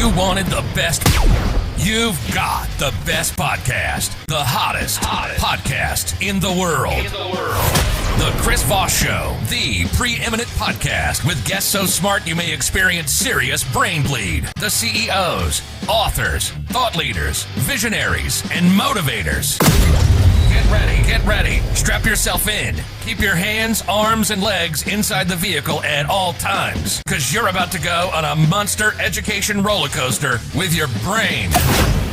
You wanted the best. You've got the best podcast. The hottest podcast in the world. The Chris Voss Show, the preeminent podcast with guests so smart you may experience serious brain bleed. The CEOs, authors, thought leaders, visionaries, and motivators. Get ready. Strap yourself in. Keep your hands, arms, and legs inside the vehicle at all times, because you're about to go on a monster education roller coaster with your brain.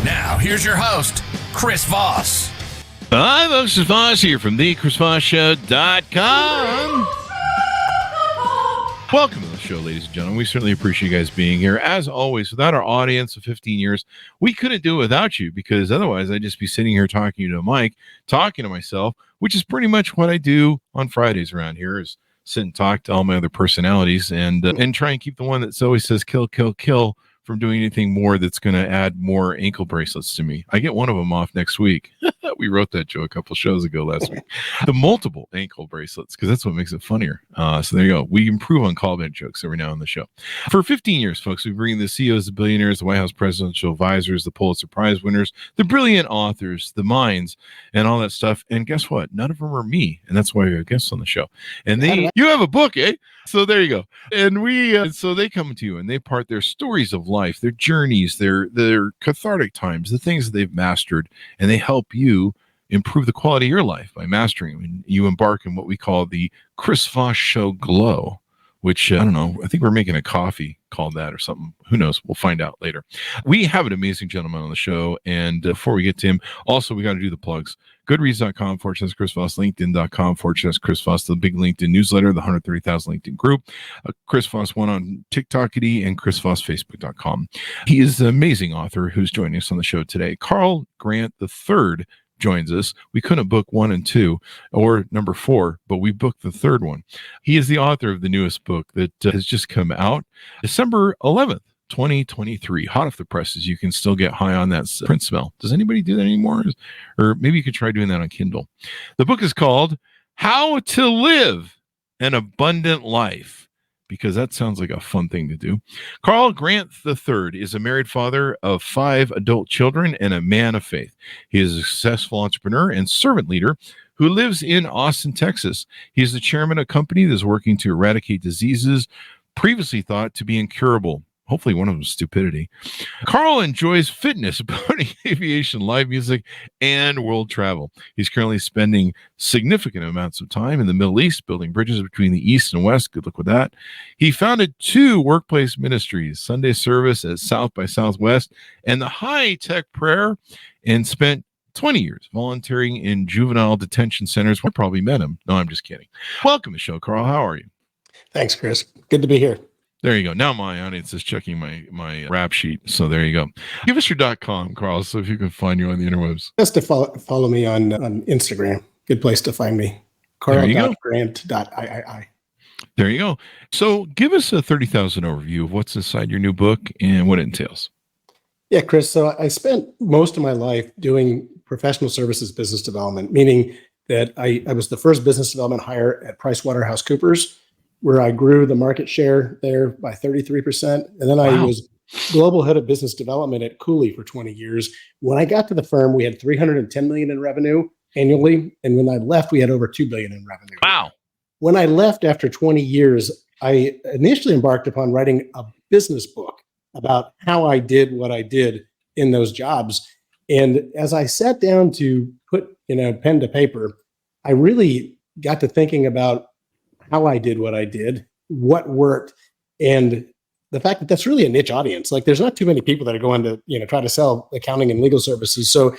Now, here's your host, Chris Voss. Hi, folks. Chris Voss here from thechrisvossshow.com. Welcome to the show, ladies and gentlemen. We certainly appreciate you guys being here. As always, without our audience of 15 years, we couldn't do it without you, because otherwise I'd just be sitting here talking to a mic, talking to myself, which is pretty much what I do on Fridays around here, is sit and talk to all my other personalities and try and keep the one that always says kill, kill, kill from doing anything more that's going to add more ankle bracelets to me. I get one of them off next week. We wrote that joke a couple shows ago last week. The multiple ankle bracelets, because that's what makes it funnier. So there you go. We improve on callback jokes every now on the show. For 15 years, folks, we bring the CEOs, the billionaires, the White House presidential advisors, the Pulitzer Prize winners, the brilliant authors, the minds, and all that stuff. And guess what? None of them are me. And that's why we have guests on the show. And you have a book, eh? So there you go. And so they come to you and they part their stories of life, their journeys, their cathartic times, the things that they've mastered, and they help you improve the quality of your life by mastering them. And you embark in what we call the Chris Voss Show Glow, which, I don't know, I think we're making a coffee called that or something. Who knows? We'll find out later. We have an amazing gentleman on the show. And before we get to him, also, we got to do the plugs. Goodreads.com/Chris Voss, LinkedIn.com/Chris Voss, the big LinkedIn newsletter, the 130,000 LinkedIn group, Chris Voss one on TikTokity, and Chris Voss Facebook.com. He is an amazing author who's joining us on the show today. Carl Grant III joins us. We couldn't book 1 and 2 or number 4, but we booked the third one. He is the author of the newest book that has just come out December 11th. 2023, hot off the presses. You can still get high on that print smell. Does anybody do that anymore? Or maybe you could try doing that on Kindle. The book is called How to Live an Abundant Life, because that sounds like a fun thing to do. Carl Grant III is a married father of 5 adult children and a man of faith. He is a successful entrepreneur and servant leader who lives in Austin, Texas. He is the chairman of a company that is working to eradicate diseases previously thought to be incurable. Hopefully one of them is stupidity. Carl enjoys fitness, boating, aviation, live music, and world travel. He's currently spending significant amounts of time in the Middle East, building bridges between the East and West. Good luck with that. He founded 2 workplace ministries, Sunday Service at South by Southwest and the High Tech Prayer, and spent 20 years volunteering in juvenile detention centers. We probably met him. No, I'm just kidding. Welcome to the show, Carl. How are you? Thanks, Chris. Good to be here. There you go. Now my audience is checking my rap sheet. So there you go. Give us your .com, Carl, so if you can find you on the interwebs. Just to follow me on Instagram. Good place to find me. Carl.grant.iii. There you go. So give us a 30,000 overview of what's inside your new book and what it entails. Yeah, Chris. So I spent most of my life doing professional services business development, meaning that I was the first business development hire at PricewaterhouseCoopers, where I grew the market share there by 33%. And then I was global head of business development at Cooley for 20 years. When I got to the firm, we had $310 million in revenue annually. And when I left, we had over $2 billion in revenue. Wow. When I left after 20 years, I initially embarked upon writing a business book about how I did what I did in those jobs. And as I sat down to put, pen to paper, I really got to thinking about how I did what I did, what worked, and the fact that that's really a niche audience. Like, there's not too many people that are going to, try to sell accounting and legal services. So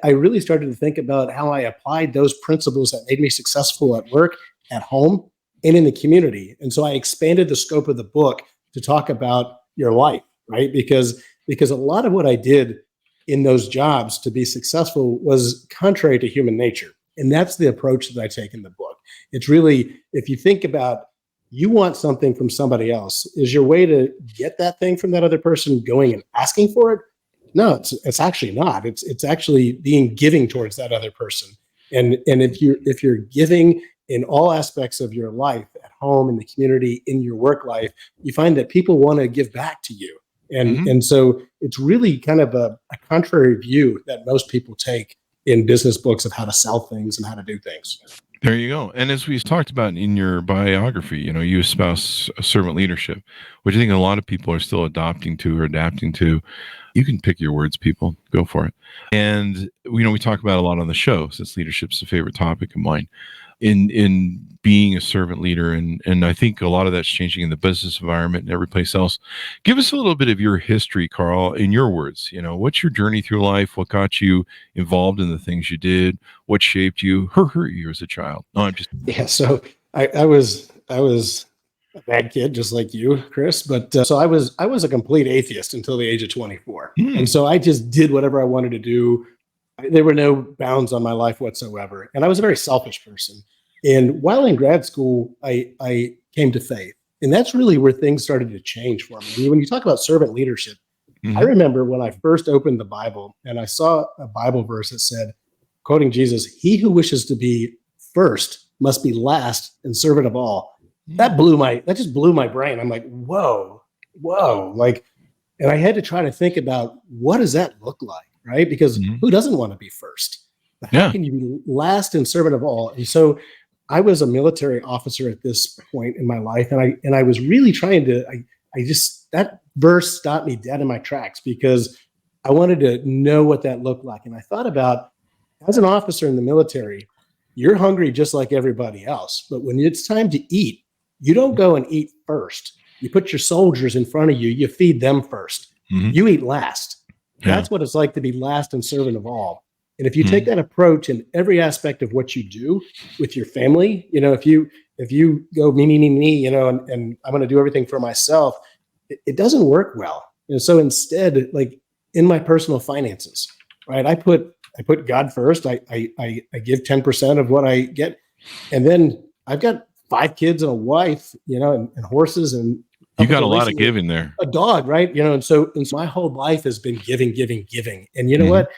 I really started to think about how I applied those principles that made me successful at work, at home, and in the community. And so I expanded the scope of the book to talk about your life, right? Because a lot of what I did in those jobs to be successful was contrary to human nature. And that's the approach that I take in the book. It's really, if you think about, you want something from somebody else, is your way to get that thing from that other person going and asking for it? No, it's actually not. It's actually being giving towards that other person. And if you're giving in all aspects of your life, at home, in the community, in your work life, you find that people want to give back to you. And so it's really kind of a contrary view that most people take in business books of how to sell things and how to do things. There you go. And as we talked about in your biography, you espouse servant leadership, which I think a lot of people are still adapting to. You can pick your words, people. Go for it. And, we talk about a lot on the show, since leadership's a favorite topic of mine, in being a servant leader. And I think a lot of that's changing in the business environment and every place else. Give us a little bit of your history, Carl, in your words. What's your journey through life? What got you involved in the things you did? What shaped you? Hurt you as a child? No, I'm just... Yeah, so I was a bad kid, just like you, Chris. But so I was a complete atheist until the age of 24. And so I just did whatever I wanted to do. There were no bounds on my life whatsoever. And I was a very selfish person. And while in grad school, I came to faith. And that's really where things started to change for me. When you talk about servant leadership, I remember when I first opened the Bible and I saw a Bible verse that said, quoting Jesus, "He who wishes to be first must be last and servant of all." That just blew my brain. I'm like, whoa. And I had to try to think about, what does that look like? Right? Because who doesn't want to be first? But how can you be last and servant of all? And so I was a military officer at this point in my life. And I was really trying to, that verse stopped me dead in my tracks because I wanted to know what that looked like. And I thought about, as an officer in the military, you're hungry just like everybody else. But when it's time to eat, you don't go and eat first. You put your soldiers in front of you. You feed them first. You eat last. That's what it's like to be last and servant of all. And if you take that approach in every aspect of what you do with your family, if you go me, and I'm going to do everything for myself, it doesn't work well. And so instead, like in my personal finances, right, I put God first. I give 10% of what I get, and then I've got 5 kids and a wife, and horses, and you got a lot of giving there. A dog, right? And so my whole life has been giving. And you know what?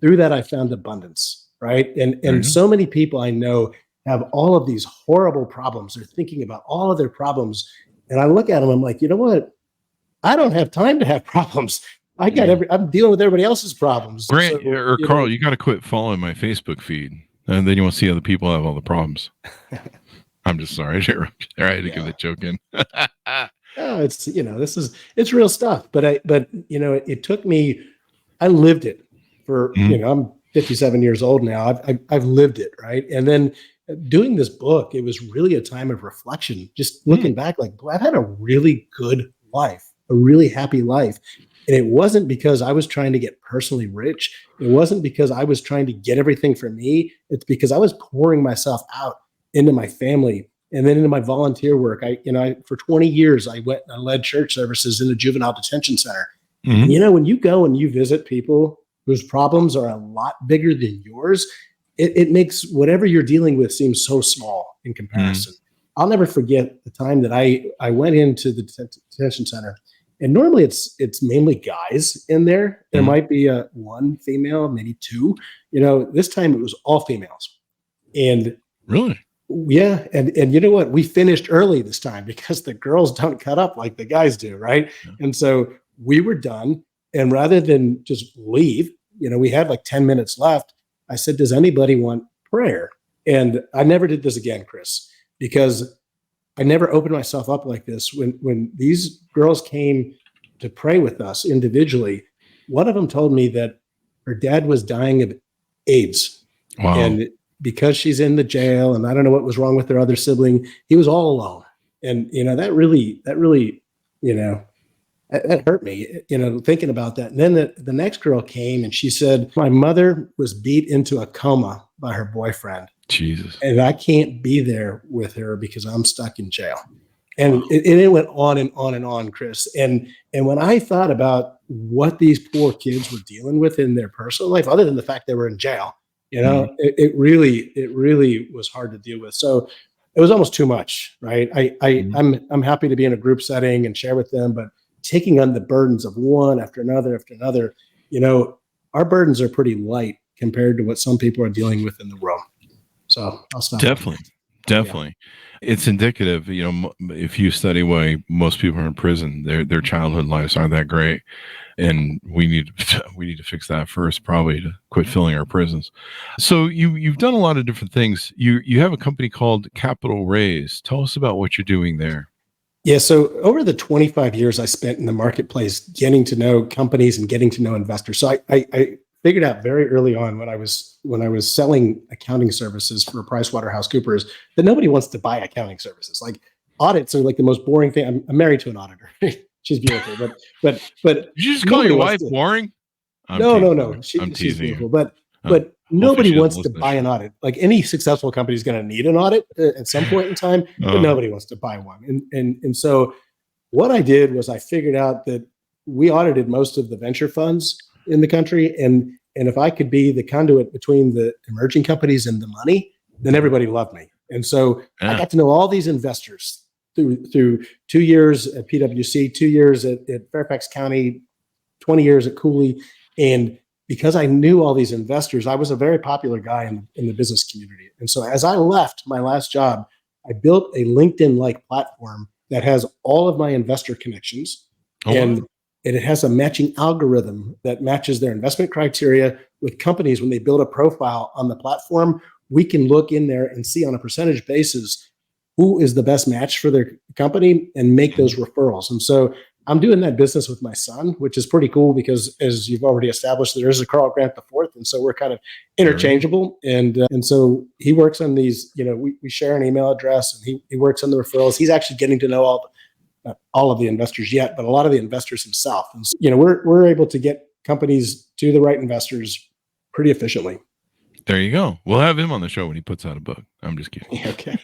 Through that, I found abundance, right? And so many people I know have all of these horrible problems. They're thinking about all of their problems. And I look at them, I'm like, you know what? I don't have time to have problems. I'm dealing with everybody else's problems. Grant, Carl, you got to quit following my Facebook feed. And then you won't see other people have all the problems. I'm just sorry. I had to get the joke in. No, it's real stuff. But it took me, I lived it for, I'm 57 years old now. I've lived it. Right. And then doing this book, it was really a time of reflection, just looking back, like, boy, I've had a really good life, a really happy life. And it wasn't because I was trying to get personally rich. It wasn't because I was trying to get everything for me. It's because I was pouring myself out into my family and then into my volunteer work. For 20 years, I went and I led church services in a juvenile detention center. When you go and you visit people whose problems are a lot bigger than yours, it makes whatever you're dealing with seem so small in comparison. I'll never forget the time that I went into the detention center. And normally it's mainly guys in there. There might be one female, maybe 2. This time it was all females. And really? Yeah. And you know what? We finished early this time because the girls don't cut up like the guys do, right? Yeah. And so we were done. And rather than just leave, we had like 10 minutes left. I said, does anybody want prayer? And I never did this again, Chris, because I never opened myself up like this. When these girls came to pray with us individually, one of them told me that her dad was dying of AIDS. Wow. And because she's in the jail and I don't know what was wrong with their other sibling, he was all alone. And, that really, that hurt me, thinking about that. And then the next girl came and she said, my mother was beat into a coma by her boyfriend. Jesus. And I can't be there with her because I'm stuck in jail. And it went on and on and on, Chris. And when I thought about what these poor kids were dealing with in their personal life, other than the fact they were in jail, it really was hard to deal with. So it was almost too much, right? I'm happy to be in a group setting and share with them, but taking on the burdens of one after another, our burdens are pretty light compared to what some people are dealing with in the world. So I'll stop. Definitely. Definitely. It's indicative, if you study why most people are in prison, their childhood lives aren't that great. And we need to fix that first, probably, to quit filling our prisons. So you've done a lot of different things. You have a company called Capital Raise. Tell us about what you're doing there. Yeah. So over the 25 years I spent in the marketplace, getting to know companies and getting to know investors. So I figured out very early on when I was selling accounting services for PricewaterhouseCoopers that nobody wants to buy accounting services. Like, audits are like the most boring thing. I'm married to an auditor. She's beautiful, but Did you just call your wife boring? No. I'm teasing she's beautiful, you. but nobody wants to listen to buy an audit. Like, any successful company is going to need an audit at some point in time, but nobody wants to buy one. And so what I did was I figured out that we audited most of the venture funds in the country. And if I could be the conduit between the emerging companies and the money, then everybody loved me. And so I got to know all these investors through 2 years at PwC, 2 years at Fairfax County, 20 years at Cooley. And because I knew all these investors, I was a very popular guy in the business community. And so as I left my last job, I built a LinkedIn-like platform that has all of my investor connections. And it has a matching algorithm that matches their investment criteria with companies. When they build a profile on the platform, we can look in there and see on a percentage basis who is the best match for their company and make those referrals. And so I'm doing that business with my son, which is pretty cool because, as you've already established, there is a Carl Grant IV, and so we're kind of interchangeable. And so he works on these. We share an email address, and he works on the referrals. He's actually getting to know not all of the investors yet, but a lot of the investors himself. And so, we're able to get companies to the right investors pretty efficiently. There you go. We'll have him on the show when he puts out a book. I'm just kidding. Okay.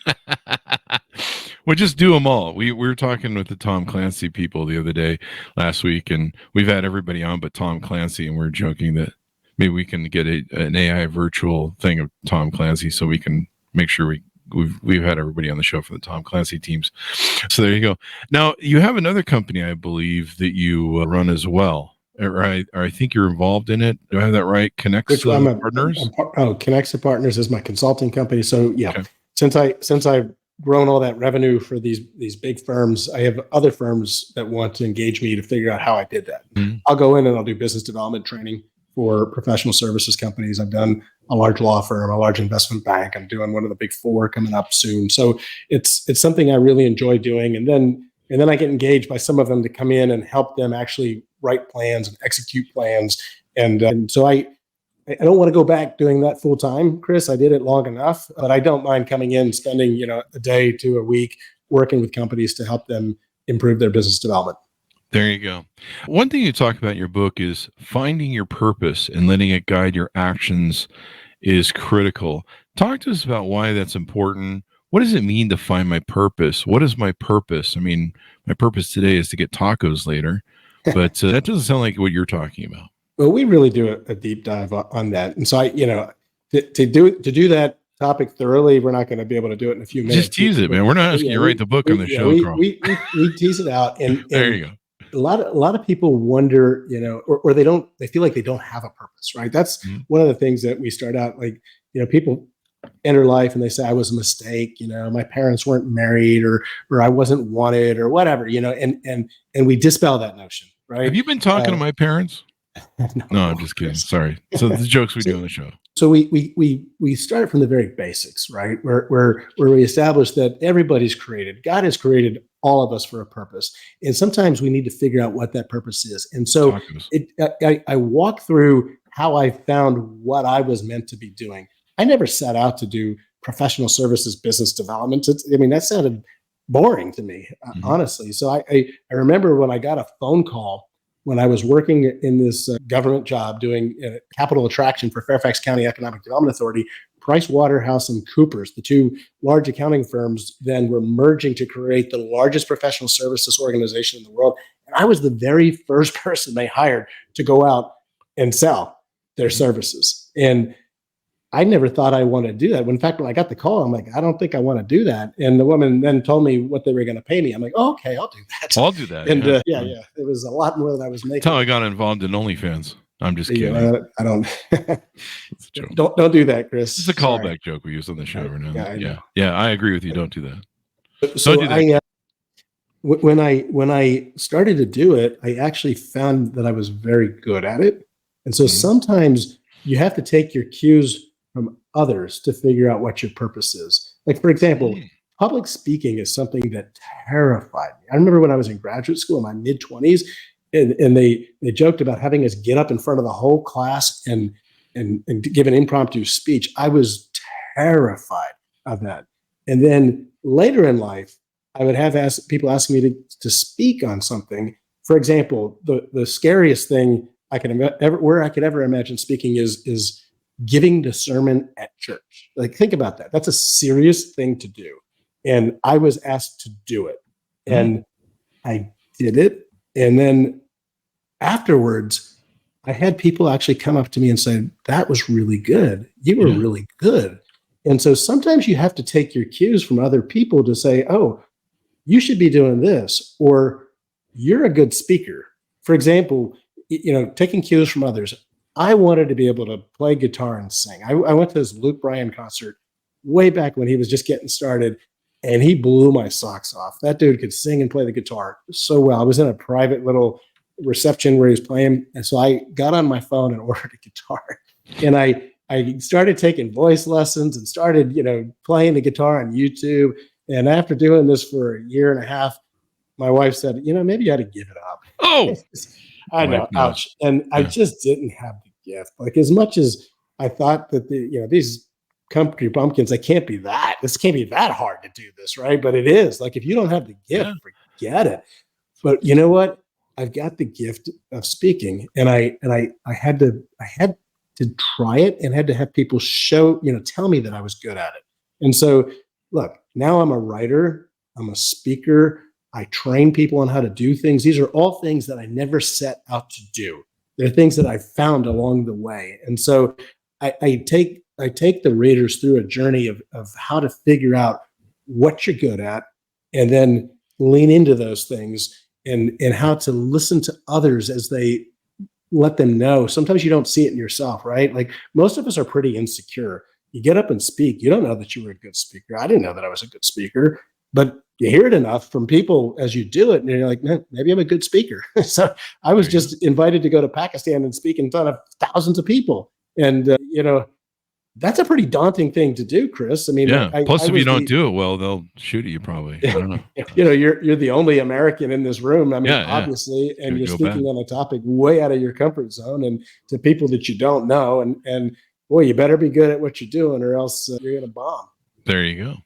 We'll just do them all. We were talking with the Tom Clancy people the other day, last week, and we've had everybody on but Tom Clancy, and we're joking that maybe we can get an AI virtual thing of Tom Clancy so we can make sure we've had everybody on the show for the Tom Clancy teams. So there you go. Now, you have another company, I believe, that you run as well. Right? Or I think you're involved in it. Do I have that right? Connects Partners? Connects Partners is my consulting company. So yeah, okay. Since I've grown all that revenue for these big firms, I have other firms that want to engage me to figure out how I did that. Mm-hmm. I'll go in and I'll do business development training for professional services companies. I've done a large law firm, a large investment bank. I'm doing one of the big four coming up soon. So it's something I really enjoy doing. And then I get engaged by some of them to come in and help them actually write plans and execute plans. And so I don't want to go back doing that full time, Chris. I did it long enough, but I don't mind coming in, spending, a day to a week working with companies to help them improve their business development. There you go. One thing you talk about in your book is finding your purpose and letting it guide your actions is critical. Talk to us about why that's important. What does it mean to find my purpose? What is my purpose? I mean, my purpose today is to get tacos later, but that doesn't sound like what you're talking about. Well, we really do a deep dive on that. And so to do that topic thoroughly, we're not going to be able to do it in a few minutes. Just tease it, man. We're not asking you to write the book on the show, Carl. We tease it out. And there you go. A lot of people wonder, or they feel like they don't have a purpose, right? That's one of the things that we start out like, people enter life and they say, I was a mistake, my parents weren't married or I wasn't wanted or whatever, and we dispel that notion, right? Have you been talking to my parents? No, I'm just kidding. Sorry. So the jokes we do on the show. So we started from the very basics, right? Where we established that everybody's created. God has created all of us for a purpose. And sometimes we need to figure out what that purpose is. And so I walk through how I found what I was meant to be doing. I never set out to do professional services business development. That sounded boring to me, honestly. So I remember when I got a phone call when I was working in this government job doing capital attraction for Fairfax County Economic Development Authority. PricewaterhouseCoopers, the two large accounting firms, then were merging to create the largest professional services organization in the world. And I was the very first person they hired to go out and sell their services. And I never thought I wanted to do that. In fact, when I got the call, I'm like, I don't think I want to do that. And the woman then told me what they were going to pay me. I'm like, okay, I'll do that. I'll do that. And it was a lot more than I was making. That's how I got involved in OnlyFans. I'm just kidding. I don't. It's a joke. Don't do that, Chris. It's a callback joke we use on the show every now and then. Yeah, Yeah, I agree with you. Don't do that. So Don't do that. When I started to do it, I actually found that I was very good at it. And so sometimes you have to take your cues from others to figure out what your purpose is. Like, for example, public speaking is something that terrified me. I remember when I was in graduate school in my mid-20s, and they joked about having us get up in front of the whole class and give an impromptu speech. I was terrified of that. And then later in life, I would have people ask me to speak on something. For example, the scariest thing I could ever imagine speaking is giving the sermon at church. Like, think about that. That's a serious thing to do. And I was asked to do it. And I did it. And then afterwards, I had people actually come up to me and say, that was really good. You were really good. And so sometimes you have to take your cues from other people to say, oh, you should be doing this, or you're a good speaker. For example, taking cues from others. I wanted to be able to play guitar and sing. I went to this Luke Bryan concert way back when he was just getting started, and he blew my socks off. That dude could sing and play the guitar so well. I was in a private little reception where he was playing, and so I got on my phone and ordered a guitar, and I started taking voice lessons and started playing the guitar on YouTube. And after doing this for a year and a half, my wife said, maybe you ought to give it up. Oh, I know. Ouch. And I just didn't have the gift. Like, as much as I thought that these country bumpkins, this can't be that hard to do this, right? But it is. Like, if you don't have the gift, forget it. But you know what? I've got the gift of speaking, and I had to try it, and had to have people tell me that I was good at it. And so, look, now I'm a writer, I'm a speaker, I train people on how to do things. These are all things that I never set out to do. They're things that I found along the way. And so I take the readers through a journey of how to figure out what you're good at, and then lean into those things, and how to listen to others as they let them know. Sometimes you don't see it in yourself, right? Like, most of us are pretty insecure. You get up and speak. You don't know that you were a good speaker. I didn't know that I was a good speaker, but you hear it enough from people as you do it, and you're like, maybe I'm a good speaker. So I was just invited to go to Pakistan and speak in front of thousands of people. And, that's a pretty daunting thing to do, Chris. I mean, plus if you don't do it well, they'll shoot at you probably. I don't know. You're the only American in this room. I mean, obviously, and you're speaking on a topic way out of your comfort zone, and to people that you don't know. And boy, you better be good at what you're doing, or else you're going to bomb. There you go.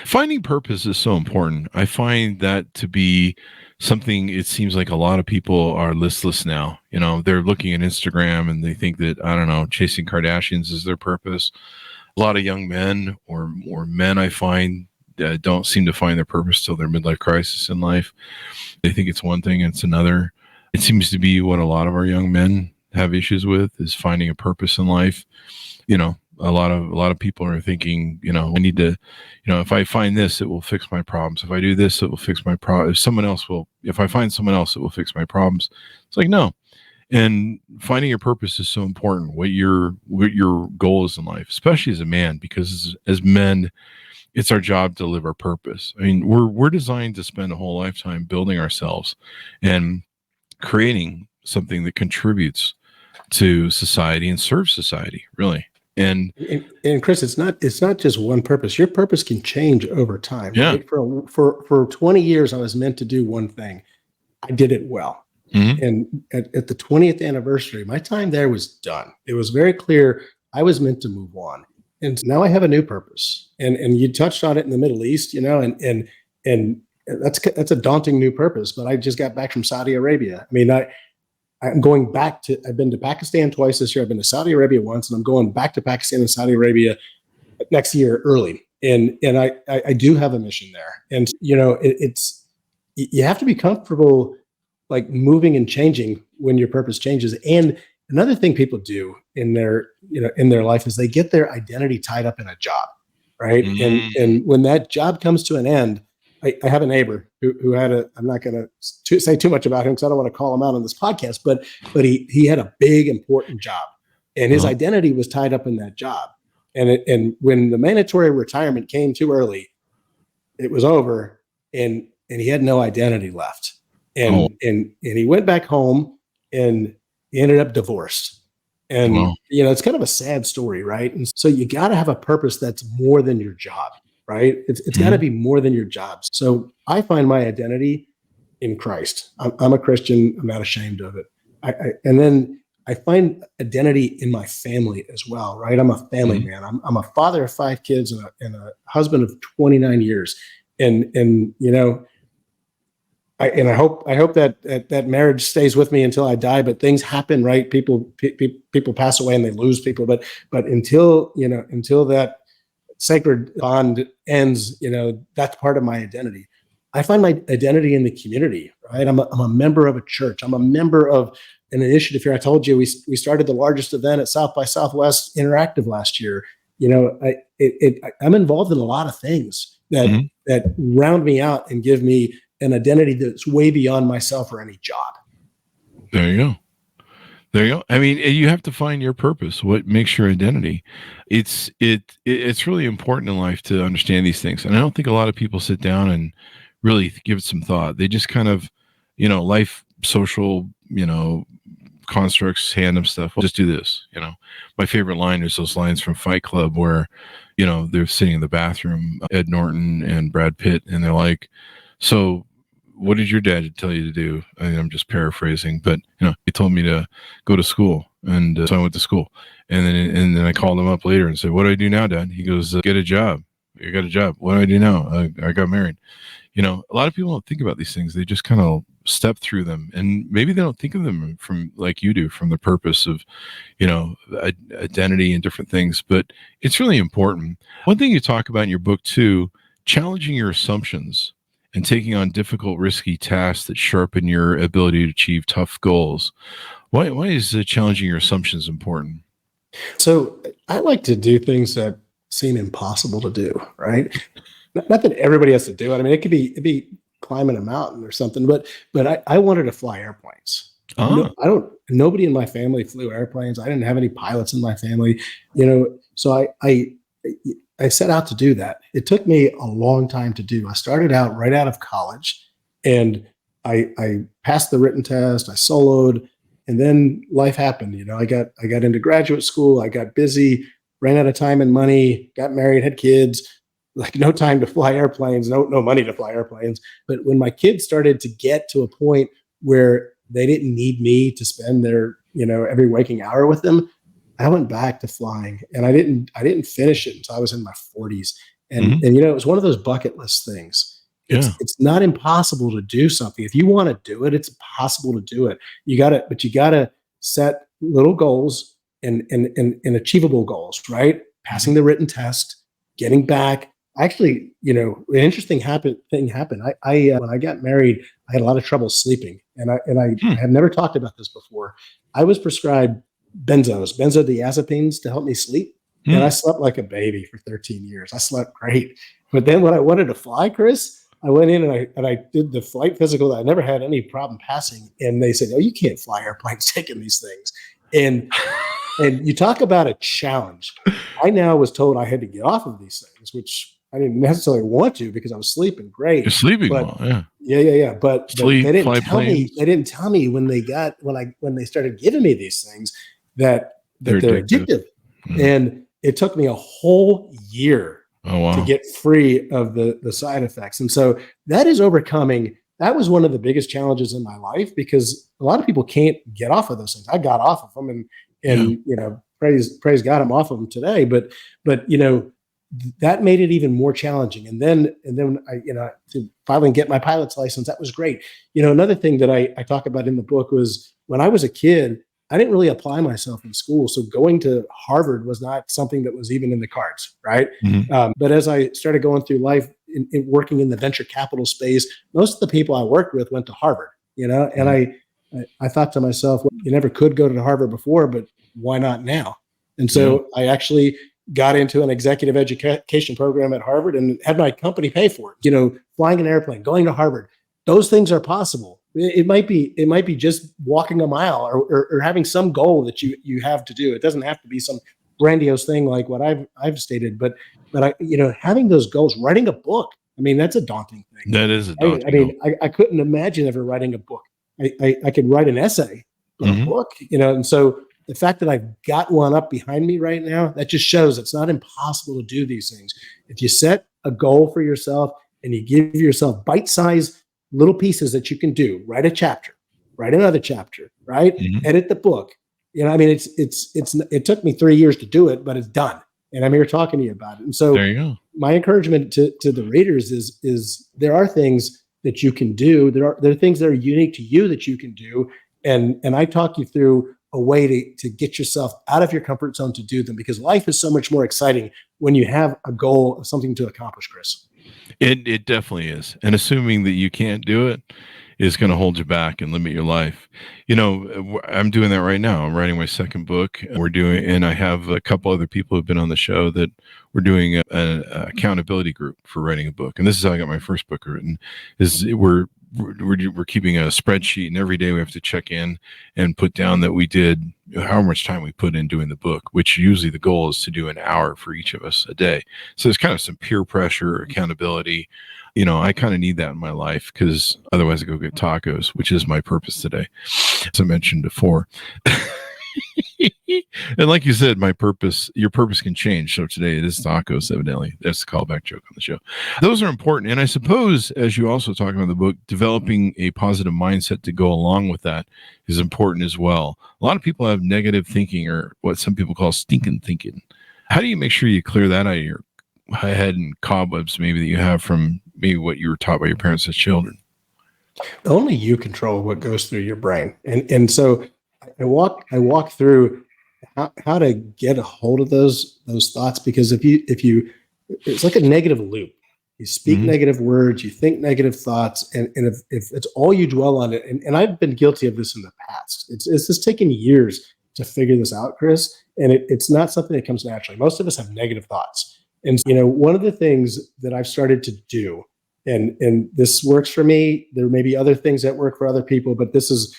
Finding purpose is so important. I find that to be something, it seems like a lot of people are listless now. They're looking at Instagram and they think that, I don't know, chasing Kardashians is their purpose. A lot of young men or men, I find, don't seem to find their purpose till their midlife crisis in life. They think it's one thing and it's another. It seems to be what a lot of our young men have issues with, is finding a purpose in life. A lot of people are thinking, I need to, if I find this, it will fix my problems. If I do this, it will fix my problems. If I find someone else, it will fix my problems. It's like, no. And finding your purpose is so important. What your goal is in life, especially as a man, because as men, it's our job to live our purpose. I mean, we're designed to spend a whole lifetime building ourselves and creating something that contributes to society and serves society, really. And Chris, it's not just one purpose. Your purpose can change over time. Yeah. Right? For 20 years, I was meant to do one thing. I did it well. Mm-hmm. And at the 20th anniversary, my time there was done. It was very clear I was meant to move on. And now I have a new purpose. And you touched on it in the Middle East, and that's a daunting new purpose. But I just got back from Saudi Arabia. I mean, I'm going back I've been to Pakistan twice this year. I've been to Saudi Arabia once, and I'm going back to Pakistan and Saudi Arabia next year early. And I do have a mission there. And, you have to be comfortable, like, moving and changing when your purpose changes. And another thing people do in their life is they get their identity tied up in a job, right? Mm-hmm. And when that job comes to an end, I have a neighbor who had I'm not going to say too much about him because I don't want to call him out on this podcast, but he had a big, important job, and his identity was tied up in that job. And when the mandatory retirement came too early, it was over, and he had no identity left. And he went back home, and he ended up divorced. And, it's kind of a sad story, right? And so you got to have a purpose that's more than your job, right? It's got to be more than your job. So I find my identity in Christ. I'm a Christian. I'm not ashamed of it. And then I find identity in my family as well, right? I'm a family man. I'm a father of 5 kids and a husband of 29 years. And I hope that marriage stays with me until I die. But things happen, right? People pass away and they lose people. But until that sacred bond ends, that's part of my identity. I find my identity in the community, right? I'm a member of a church. I'm a member of an initiative here. I told you we started the largest event at South by Southwest Interactive last year. I'm involved in a lot of things that round me out and give me an identity that's way beyond myself or any job. There you go. I mean, you have to find your purpose. What makes your identity? It's really important in life to understand these things. And I don't think a lot of people sit down and really give it some thought. They just kind of, life, social, constructs, hand them stuff. Well, just do this. My favorite line is those lines from Fight Club where, they're sitting in the bathroom, Ed Norton and Brad Pitt, and they're like, so what did your dad tell you to do? I mean, I'm just paraphrasing, but he told me to go to school, and so I went to school. And then I called him up later and said, "What do I do now, Dad?" He goes, "Get a job. You got a job. What do I do now? I got married." A lot of people don't think about these things. They just kind of step through them, and maybe they don't think of them from like you do, from the purpose of, identity and different things. But it's really important. One thing you talk about in your book too, challenging your assumptions and taking on difficult, risky tasks that sharpen your ability to achieve tough goals. Why is challenging your assumptions important? So I like to do things that seem impossible to do, right? Not that everybody has to do it. I mean, it'd be climbing a mountain or something, but I wanted to fly airplanes. Nobody in my family flew airplanes. I didn't have any pilots in my family, so I set out to do that. It took me a long time to do. I started out right out of college, and I passed the written test. I soloed, and then life happened. I got into graduate school. I got busy, ran out of time and money, got married, had kids. Like no time to fly airplanes, no money to fly airplanes. But when my kids started to get to a point where they didn't need me to spend their every waking hour with them, I went back to flying, and I didn't finish it until I was in my 40s. And it was one of those bucket list things. It's not impossible to do something. If you want to do it, it's possible to do it. You got to set little goals and achievable goals, right? Passing the written test, getting back. Actually, an interesting thing happened. I when I got married, I had a lot of trouble sleeping, and I have never talked about this before. I was prescribed benzodiazepines to help me sleep. And I slept like a baby for 13 years. I slept great. But then when I wanted to fly, Chris, I went in and I did the flight physical that I never had any problem passing. And they said, "Oh, you can't fly airplanes taking these things." And you talk about a challenge. I now was told I had to get off of these things, which I didn't necessarily want to because I was sleeping great. You're sleeping well, yeah. Yeah. But Sleep, they didn't tell me. They didn't tell me when they started giving me these things that they're addictive. And it took me a whole year to get free of the side effects. And so that is overcoming. That was one of the biggest challenges in my life because a lot of people can't get off of those things. I got off of them and praise God, I'm off of them today. But that made it even more challenging. And then I, to finally get my pilot's license, that was great. Another thing that I talk about in the book was when I was a kid, I didn't really apply myself in school. So going to Harvard was not something that was even in the cards, right? But as I started going through life, in working in the venture capital space, most of the people I worked with went to Harvard, and I thought to myself, well, you never could go to Harvard before, but why not now? And so I actually got into an executive education program at Harvard and had my company pay for it. Flying an airplane, going to Harvard, those things are possible. It might be just walking a mile or having some goal that you have to do. It doesn't have to be some grandiose thing like what I've stated, but having those goals, writing a book. I mean, that's a daunting thing. That is a daunting. I mean, I couldn't imagine ever writing a book. I could write an essay, but a book, and so the fact that I've got one up behind me right now, that just shows it's not impossible to do these things. If you set a goal for yourself and you give yourself bite-sized little pieces that you can do, write a chapter, write another chapter, right? Edit the book. I mean, it took me 3 years to do it, but it's done. And I'm here talking to you about it. And so there you go. My encouragement to the readers is there are things that you can do. There are things that are unique to you that you can do. And I talk you through a way to get yourself out of your comfort zone to do them, because life is so much more exciting when you have a goal of something to accomplish, Chris. It definitely is. And assuming that you can't do it is going to hold you back and limit your life. I'm doing that right now. I'm writing my second book. And I have a couple other people who've been on the show that we're doing an accountability group for writing a book. And this is how I got my first book written. We're keeping a spreadsheet, and every day we have to check in and put down that we did how much time we put in doing the book, which usually the goal is to do an hour for each of us a day. So there's kind of some peer pressure, accountability. I kind of need that in my life, because otherwise I go get tacos, which is my purpose today, as I mentioned before. And like you said, your purpose can change. So today it is tacos, evidently. That's the callback joke on the show. Those are important. And I suppose, as you also talk about in the book, developing a positive mindset to go along with that is important as well. A lot of people have negative thinking, or what some people call stinking thinking. How do you make sure you clear that out of your head and cobwebs maybe that you have from maybe what you were taught by your parents as children? Only you control what goes through your brain. And so I walk through how to get a hold of those thoughts, because if you it's like a negative loop. You speak negative words, you think negative thoughts, and if it's all you dwell on it, and I've been guilty of this in the past. It's just taken years to figure this out, Chris, and it's not something that comes naturally. Most of us have negative thoughts. And one of the things that I've started to do, and this works for me, there may be other things that work for other people, but this is,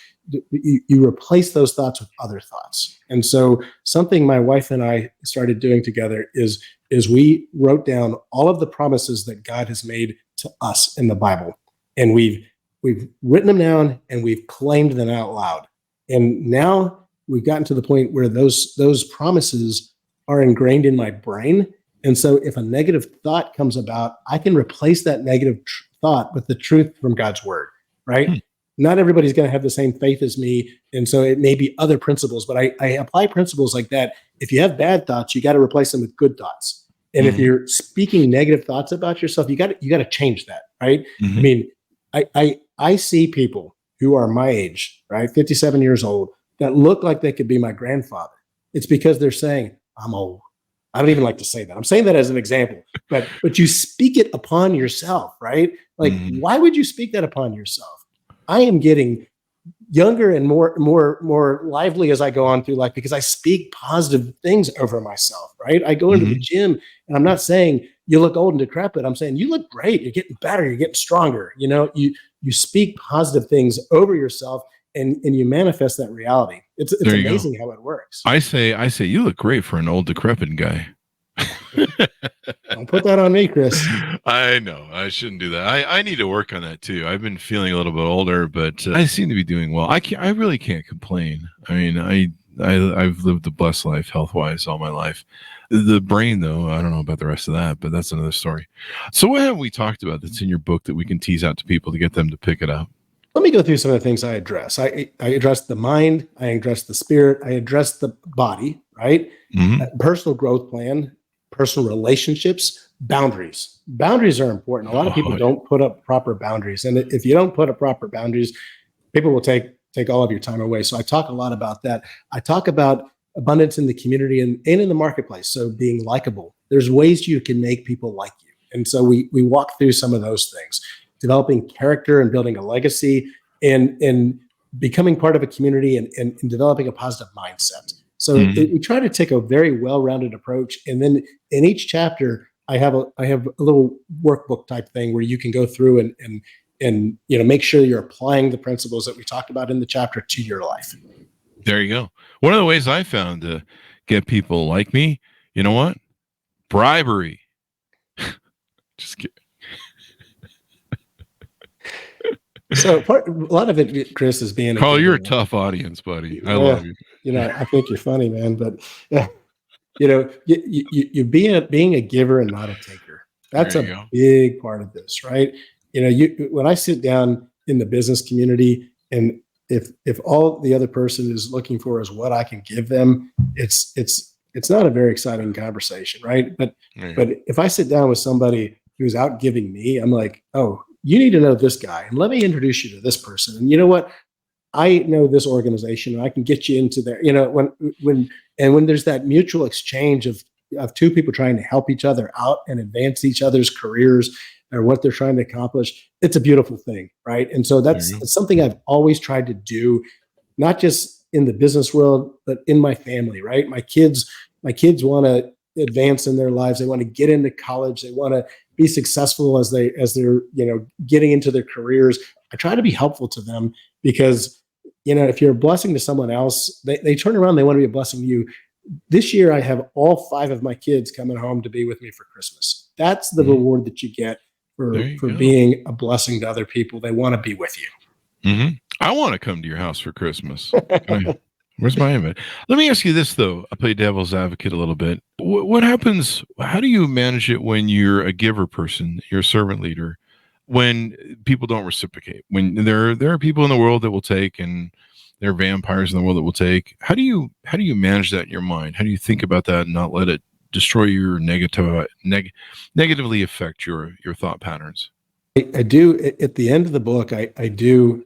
you replace those thoughts with other thoughts. And so something my wife and I started doing together is we wrote down all of the promises that God has made to us in the Bible. And we've written them down and we've claimed them out loud. And now we've gotten to the point where those promises are ingrained in my brain. And so if a negative thought comes about, I can replace that negative thought with the truth from God's word, right? Not everybody's going to have the same faith as me. And so it may be other principles, but I apply principles like that. If you have bad thoughts, you got to replace them with good thoughts. And if you're speaking negative thoughts about yourself, you got to change that, right? I mean, I see people who are my age, right? 57 years old, that look like they could be my grandfather. It's because they're saying, I'm old. I don't even like to say that. I'm saying that as an example, but you speak it upon yourself, right? Like, why would you speak that upon yourself? I am getting younger and more lively as I go on through life because I speak positive things over myself, right? I go into the gym and I'm not saying you look old and decrepit. I'm saying you look great. You're getting better. You're getting stronger. You speak positive things over yourself and you manifest that reality. It's amazing how it works. I say you look great for an old decrepit guy. Don't put that on me, Chris. I know I shouldn't do that. I need to work on that too. I've been feeling a little bit older, but I seem to be doing well. I really can't complain. I mean, I've lived a blessed life health wise all my life. The brain, though, I don't know about the rest of that, but that's another story. So what have we talked about that's in your book that we can tease out to people to get them to pick it up? Let me go through some of the things I address. I address the mind, I address the spirit, I address the body, right? Personal growth plan, personal relationships, boundaries. Boundaries are important. A lot of people don't put up proper boundaries. And if you don't put up proper boundaries, people will take all of your time away. So I talk a lot about that. I talk about abundance in the community and in the marketplace. So being likable. There's ways you can make people like you. And so we walk through some of those things. Developing character and building a legacy and becoming part of a community and developing a positive mindset. So we try to take a very well-rounded approach. And then in each chapter, I have a little workbook type thing where you can go through and make sure you're applying the principles that we talked about in the chapter to your life. There you go. One of the ways I found to get people like me, you know what? Bribery. Just kidding. So a lot of it, Chris, is being Carl, you're a tough audience, buddy. I love you. I think you're funny, man. But you being a giver and not a taker. That's a big part of this, right? When I sit down in the business community, and if all the other person is looking for is what I can give them, it's not a very exciting conversation, right? But if I sit down with somebody who's out giving me, I'm like, oh, you need to know this guy, and let me introduce you to this person. And you know what? I know this organization, and I can get you into there. When there's that mutual exchange of two people trying to help each other out and advance each other's careers or what they're trying to accomplish, it's a beautiful thing, right? And so that's something I've always tried to do, not just in the business world, but in my family, right? My kids want to advance in their lives. They want to get into college. They want to be successful as they're getting into their careers. I try to be helpful to them because if you're a blessing to someone else, they turn around, they want to be a blessing to you. This year, I have all 5 of my kids coming home to be with me for Christmas. That's the reward that you get for being a blessing to other people. They want to be with you. Mm-hmm. I want to come to your house for Christmas. Where's my invite? Let me ask you this, though. I play devil's advocate a little bit. What happens? How do you manage it when you're a giver person, you're a servant leader, when people don't reciprocate? When there are people in the world that will take, and there are vampires in the world that will take. How do you manage that in your mind? How do you think about that and not let it destroy your negatively affect your thought patterns? I do. At the end of the book, I do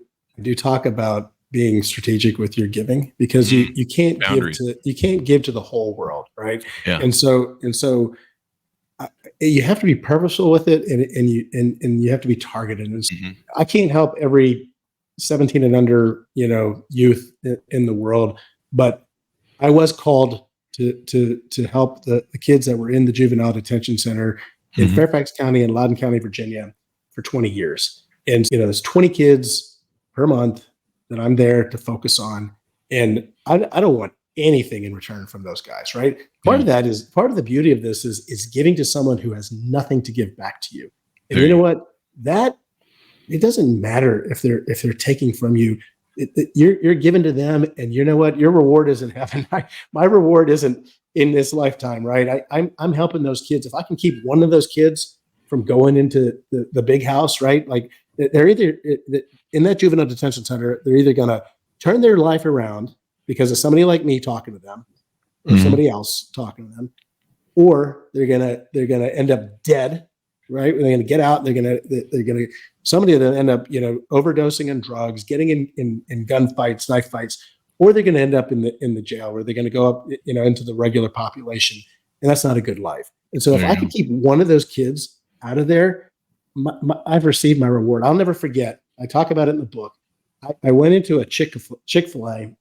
talk about being strategic with your giving, because you can't give to the whole world, right? Yeah. And so you have to be purposeful with it, and you have to be targeted. And I can't help every 17 and under youth in the world, but I was called to help the kids that were in the juvenile detention center in Fairfax County and Loudoun County, Virginia, for 20 years. And there's 20 kids per month that I'm there to focus on. And I don't want anything in return from those guys, right? Part of the beauty of this is giving to someone who has nothing to give back to you. And you know what? That it doesn't matter if they're taking from you. You're given to them, and you know what? Your reward isn't heaven. My reward isn't in this lifetime, right? I'm helping those kids. If I can keep one of those kids from going into the big house, right? Like they're either in that juvenile detention center, they're either going to turn their life around because of somebody like me talking to them, or somebody else talking to them, or they're gonna end up dead, right? They're gonna get out. Somebody will end up overdosing on drugs, getting in gunfights, knife fights, or they're gonna end up in the jail, where they're gonna go up into the regular population, and that's not a good life. And so if I can keep one of those kids out of there, I've received my reward. I'll never forget. I talk about it in the book. I went into a Chick-fil-A,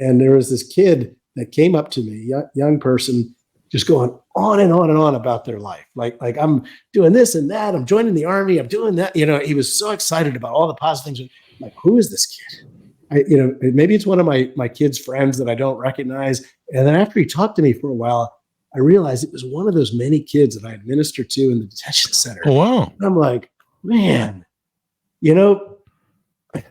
and there was this kid that came up to me, young person, just going on and on and on about their life. Like I'm doing this and that. I'm joining the Army. I'm doing that. He was so excited about all the positive things. Like, who is this kid? Maybe it's one of my kids' friends that I don't recognize. And then after he talked to me for a while, I realized it was one of those many kids that I administered to in the detention center. Oh, wow. And I'm like, man,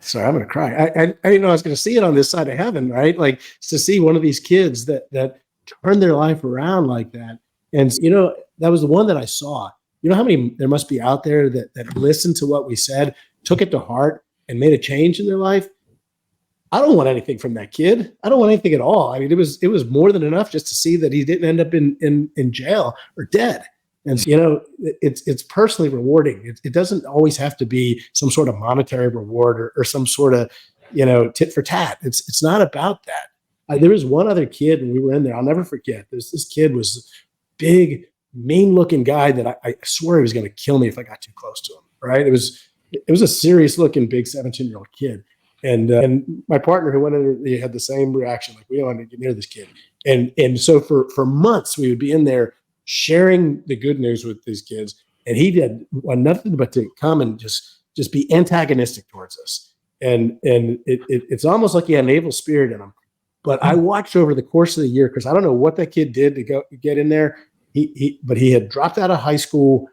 sorry, I'm going to cry. I didn't know I was going to see it on this side of heaven, right? Like, to see one of these kids that turn their life around like that. And, that was the one that I saw. You know how many there must be out there that listened to what we said, took it to heart, and made a change in their life? I don't want anything from that kid. I don't want anything at all. I mean, it was more than enough just to see that he didn't end up in jail or dead. And it's personally rewarding. It doesn't always have to be some sort of monetary reward or some sort of tit for tat. It's not about that. There was one other kid when we were in there. I'll never forget. This kid was a big, mean-looking guy that I swear he was going to kill me if I got too close to him. Right? It was a serious-looking, big 17-year-old kid. And my partner who went in, he had the same reaction. Like, we don't want to get near this kid. And so for months we would be in there sharing the good news with these kids, and he did nothing but to come and just be antagonistic towards us. And it's almost like he had an evil spirit in him. But I watched over the course of the year, because I don't know what that kid did to go get in there. But he had dropped out of high school.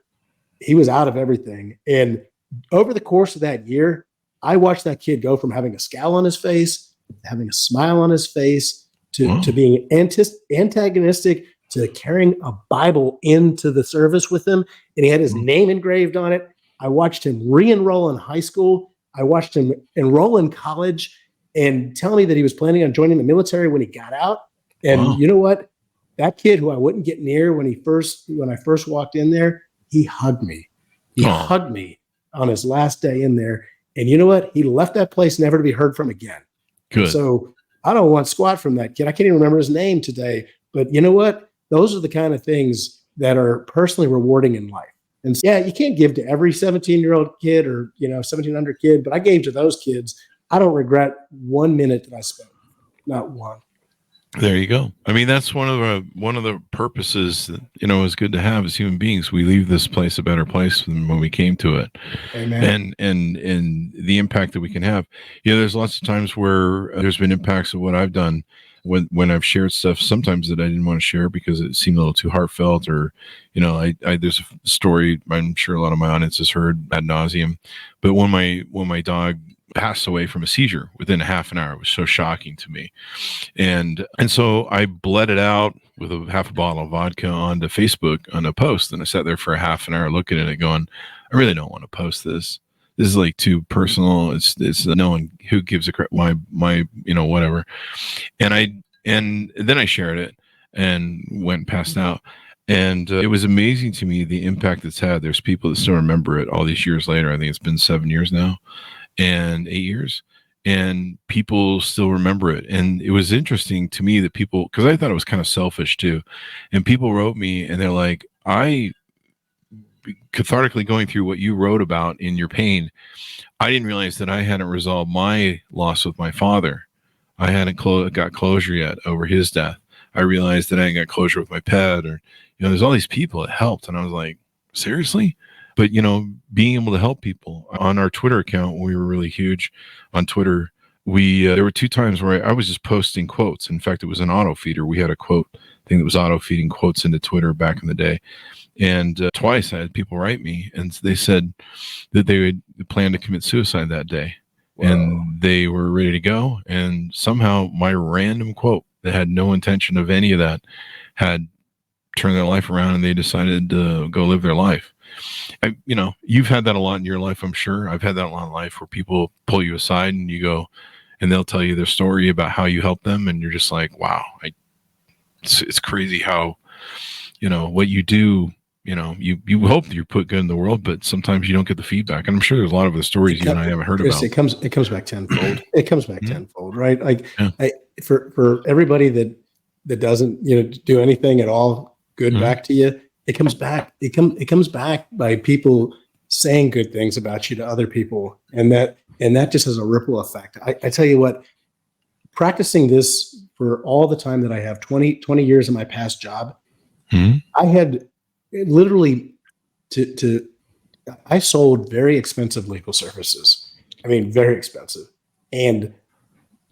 He was out of everything. And over the course of that year, I watched that kid go from having a scowl on his face, to having a smile on his face, to being antagonistic, to carrying a Bible into the service with him. And he had his name engraved on it. I watched him re-enroll in high school. I watched him enroll in college and tell me that he was planning on joining the military when he got out. And you know what? That kid who I wouldn't get near when I first walked in there, he hugged me. He hugged me on his last day in there. And you know what? He left that place never to be heard from again. Good. So I don't want squat from that kid. I can't even remember his name today. But you know what? Those are the kind of things that are personally rewarding in life. And yeah, you can't give to every 17-year-old kid or 1700 kid, but I gave to those kids. I don't regret 1 minute that I spent. Not one. There you go. I mean, that's one of the purposes that, is good to have as human beings. We leave this place a better place than when we came to it. Amen. And the impact that we can have. There's lots of times where there's been impacts of what I've done when I've shared stuff, sometimes that I didn't want to share because it seemed a little too heartfelt, or, there's a story I'm sure a lot of my audience has heard ad nauseum, but when my dog passed away from a seizure within a half an hour, it was so shocking to me. And so I bled it out with half a bottle of vodka onto Facebook on a post. And I sat there for a half an hour looking at it going, I really don't want to post this. This is like too personal. It's no one who gives a crap, my whatever. And then I shared it and went passed out. And it was amazing to me, the impact it's had. There's people that still remember it all these years later. I think it's been 7 years now and 8 years, and people still remember it. And it was interesting to me that people, because I thought it was kind of selfish too, and people wrote me and they're like, I cathartically going through what you wrote about in your pain, I didn't realize that I hadn't resolved my loss with my father. I hadn't got closure yet over his death. I realized that I hadn't got closure with my pet, or, there's all these people that helped. And I was like, seriously? But, being able to help people on our Twitter account, we were really huge on Twitter. There were 2 times where I was just posting quotes. In fact, it was an auto feeder. We had a quote thing that was auto feeding quotes into Twitter back in the day. And twice I had people write me and they said that they would plan to commit suicide that day. Wow. And they were ready to go. And somehow my random quote that had no intention of any of that had turned their life around, and they decided to go live their life. You've had that a lot in your life, I'm sure. I've had that a lot in life where people pull you aside and you go, and they'll tell you their story about how you helped them. And you're just like, wow, it's crazy how, what you do, you hope that you put good in the world, but sometimes you don't get the feedback. And I'm sure there's a lot of the stories you and I haven't heard about. It comes back tenfold. It comes back tenfold, right? Like for everybody that doesn't, do anything at all good back to you, it comes back. It comes back by people saying good things about you to other people. And that just has a ripple effect. I tell you what, practicing this for all the time that I have, 20 years in my past job, I had literally I sold very expensive legal services. I mean, very expensive. And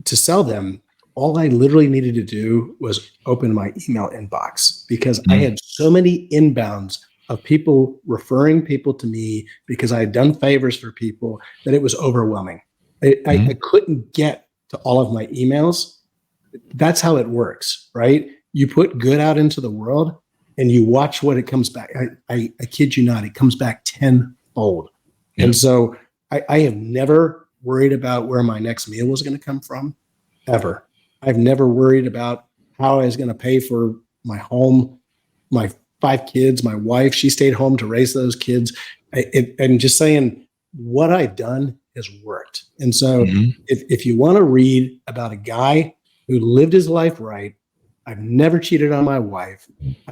to sell them, all I literally needed to do was open my email inbox, because I had so many inbounds of people referring people to me because I had done favors for people that it was overwhelming. I couldn't get to all of my emails. That's how it works, right? You put good out into the world and you watch what it comes back. I kid you not, it comes back tenfold. Yeah. And so I have never worried about where my next meal was going to come from, ever. I've never worried about how I was going to pay for my home, my 5 kids, my wife. She stayed home to raise those kids. And just saying, what I've done has worked. And so if you want to read about a guy who lived his life right, I've never cheated on my wife.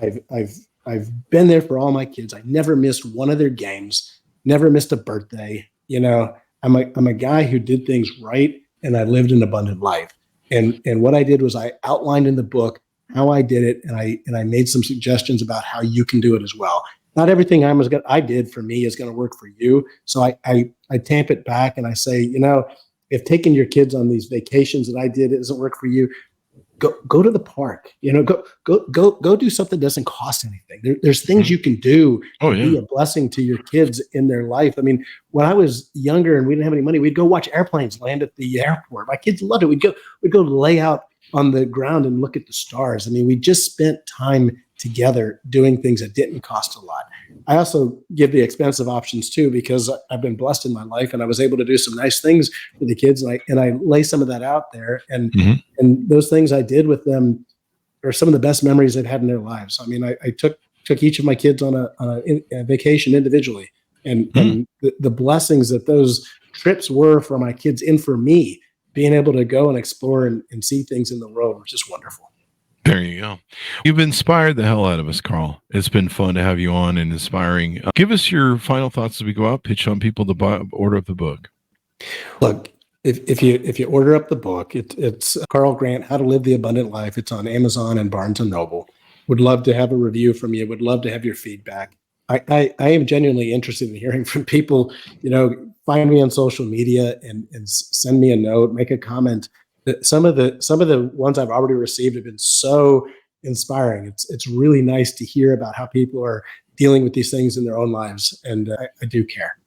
I've been there for all my kids. I never missed one of their games, never missed a birthday. I'm a guy who did things right, and I lived an abundant life. And what I did was I outlined in the book how I did it, and I made some suggestions about how you can do it as well. Not everything I did for me is going to work for you. So I tamp it back and I say, if taking your kids on these vacations that I did doesn't work for you, go to the park. Go do something that doesn't cost anything. There's things you can do to be a blessing to your kids in their life. I mean, when I was younger and we didn't have any money, we'd go watch airplanes land at the airport. My kids loved it. We'd go lay out on the ground and look at the stars. I mean, we just spent time together doing things that didn't cost a lot. I also give the expensive options too, because I've been blessed in my life and I was able to do some nice things for the kids. And I lay some of that out there, and those things I did with them are some of the best memories they've had in their lives. I mean, I took each of my kids on a vacation individually, and the blessings that those trips were for my kids and for me, being able to go and explore and see things in the world was just wonderful. There you go. You've inspired the hell out of us, Carl. It's been fun to have you on and inspiring. Give us your final thoughts as we go out. Pitch on people to order up the book. Look, if you order up the book, it's Carl Grant, How to Live the Abundant Life. It's on Amazon and Barnes and Noble. Would love to have a review from you. Would love to have your feedback. I am genuinely interested in hearing from people. Find me on social media and send me a note, make a comment. Some of the ones I've already received have been so inspiring. It's really nice to hear about how people are dealing with these things in their own lives, and I do care.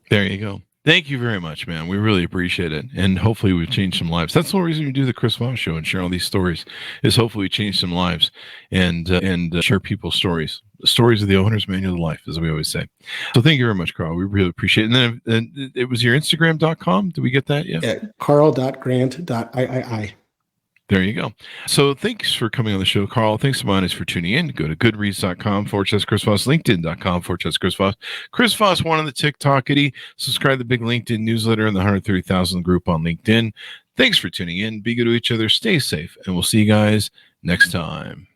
There you go. Thank you very much, man. We really appreciate it, and hopefully we've changed some lives. That's the whole reason we do the Chris Voss Show and share all these stories, is hopefully we change some lives and share people's stories. The stories of the owner's manual of life, as we always say. So thank you very much, Carl. We really appreciate it. And then it was your Instagram.com. Did we get that yet? Yeah, carl.grant.iii. There you go. So thanks for coming on the show, Carl. Thanks to my audience for tuning in. Go to goodreads.com/Chris Voss, LinkedIn.com/Chris Voss. Chris Voss, one on the TikTokity. Subscribe to the big LinkedIn newsletter and the 130,000 group on LinkedIn. Thanks for tuning in. Be good to each other. Stay safe. And we'll see you guys next time.